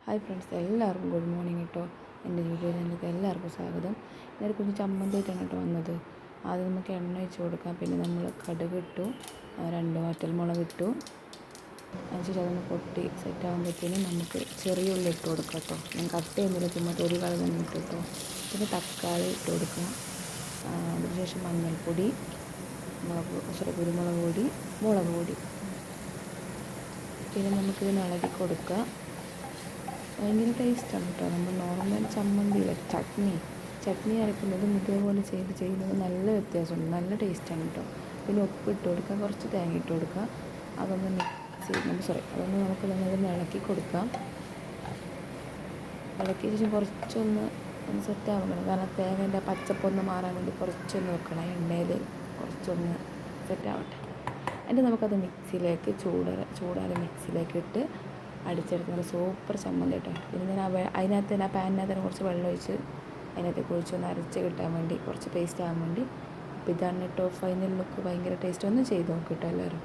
Hi friends, എല്ലാവർക്കും good morning കേട്ടോ. എൻ്റെ യൂട്യൂബ് ചാനലിലേക്ക് എല്ലാവർക്കും സ്വാഗതം. ഞാനൊരു കുഞ്ഞ് ചമ്മന്തി ആയിട്ടാണ് കേട്ടോ വന്നത്. ആദ്യം നമുക്ക് എണ്ണ ഒഴിച്ച് കൊടുക്കാം. പിന്നെ നമ്മൾ കടുക് ഇട്ടു, 2 വറ്റൽമുളക് ഇട്ടു. അതിനുശേഷം അതൊന്ന് പൊട്ടി സെറ്റ് ആകുമ്പോഴത്തേനും നമുക്ക് ചെറിയ ഉള്ളി ഇട്ട് കൊടുക്കാം കേട്ടോ. ഞാൻ കട്ട് ചെയ്യുന്നില്ല, ചുമ്മാ തൊലി കളഞ്ഞ് ഇട്ടു കേട്ടോ. പിന്നെ തക്കാളി ഇട്ട് കൊടുക്കുക. അതിനുശേഷം മഞ്ഞൾപ്പൊടി, കുരുമുളക് പൊടി, മുളക് പൊടി. പിന്നെ നമുക്കിതിന് ഇളകി കൊടുക്കുക. ഭയങ്കര ടേസ്റ്റാണ് കേട്ടോ. നമ്മൾ നോർമൽ ചമ്മന്തിയില്ല, ചട്നി അരക്കുന്നതും ഇതേപോലെ ചെയ്യുന്നത് നല്ല വ്യത്യാസമുണ്ട്, നല്ല ടേസ്റ്റാണ് കേട്ടോ. പിന്നെ ഉപ്പ് ഇട്ട് കൊടുക്കുക, കുറച്ച് തേങ്ങ ഇട്ട് കൊടുക്കുക. അതൊന്ന് നമുക്ക് നന്നായി ഇളക്കി കൊടുക്കാം. ഇളക്കിയ ശേഷം കുറച്ചൊന്ന് സെറ്റ് ആവണം. കാരണം തേങ്ങേൻ്റെ പച്ചപ്പൊന്ന് മാറാൻ വേണ്ടി കുറച്ചൊന്ന് വെക്കണം എണ്ണയിൽ, കുറച്ചൊന്ന് സെറ്റ് ആവട്ടെ. എന്നിട്ട് നമുക്കത് മിക്സിയിലേക്ക് ചൂടാതെ മിക്സിയിലേക്ക് ഇട്ട് അടിച്ചെടുക്കുന്ന സൂപ്പർ ചമ്മന്തി കേട്ടോ. പിന്നെ ഞാൻ അതിനകത്ത് പാനിനകത്ത് കുറച്ച് വെള്ളം ഒഴിച്ച് അതിനകത്തേക്ക് ഒഴിച്ചൊന്ന് അരച്ച് കിട്ടാൻ വേണ്ടി, കുറച്ച് പേസ്റ്റ് ആകാൻ വേണ്ടി. അപ്പോൾ ഇതാണ് കേട്ടോ ഫൈനൽ ലുക്ക്. ഭയങ്കര ടേസ്റ്റ്. ഒന്ന് ചെയ്ത് നോക്കിട്ടോ എല്ലാവരും.